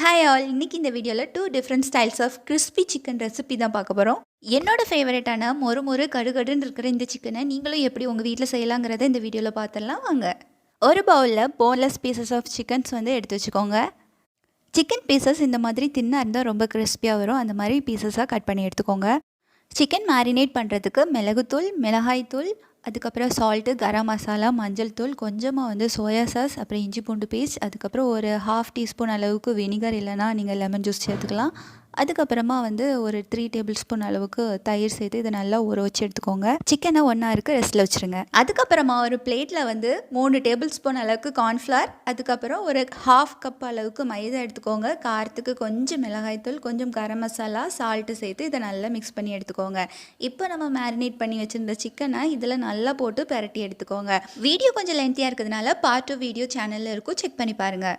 Hi all, இன்னைக்கு இந்த வீடியோவில் 2 different styles of crispy chicken recipe தான் பார்க்க போகிறோம். என்னோட ஃபேவரட்டான மொறு மொறு கடுகடுன்னு இருக்கிற இந்த சிக்கனை நீங்களும் எப்படி உங்கள் வீட்டில் செய்யலாங்கிறத இந்த வீடியோவில் பார்த்துடலாம் வாங்க. ஒரு பவுலில் போன்லெஸ் பீசஸ் ஆஃப் சிக்கன்ஸ் எடுத்து வச்சுக்கோங்க. சிக்கன் பீசஸ் இந்த மாதிரி தின்னாக இருந்தால் ரொம்ப கிறிஸ்பியாக வரும். அந்த மாதிரி பீசஸாக கட் பண்ணி எடுத்துக்கோங்க. சிக்கன் மேரினேட் பண்ணுறதுக்கு மிளகுத்தூள், மிளகாய்த்தூள், அதுக்கப்புறம் சால்ட்டு, கரம் மசாலா, மஞ்சள் தூள், கொஞ்சமாக சோயா சாஸ், அப்புறம் இஞ்சி பூண்டு பேஸ்ட், அதுக்கப்புறம் ஒரு 1/2 டீஸ்பூன் அளவுக்கு வினிகர் இல்லைனா நீங்கள் லெமன் ஜூஸ் சேர்த்துக்கலாம். அதுக்கப்புறமா ஒரு 3 டேபிள் ஸ்பூன் அளவுக்கு தயிர் சேர்த்து இதை நல்லா ஊற வச்சு எடுத்துக்கோங்க. சிக்கனை 1 ஹவருக்கு ரெஸ்ட்டில் வச்சுருங்க. அதுக்கப்புறமா ஒரு பிளேட்டில் 3 டேபிள் ஸ்பூன் அளவுக்கு கார்ன்ஃப்ளவர், அதுக்கப்புறம் ஒரு 1/2 கப் அளவுக்கு மைதா எடுத்துக்கோங்க. காரத்துக்கு கொஞ்சம் மிளகாய்த்தூள், கொஞ்சம் கரம் மசாலா, சால்ட்டு சேர்த்து இதை நல்லா மிக்ஸ் பண்ணி எடுத்துக்கோங்க. இப்போ நம்ம மேரினேட் பண்ணி வச்சுருந்த சிக்கனை இதில் நல்லா போட்டு பிரட்டி எடுத்துக்கோங்க. வீடியோ கொஞ்சம் லென்த்தியாக இருக்கிறதுனால பார்ட் 2 வீடியோ சேனலில் இருக்கும், செக் பண்ணி பாருங்கள்.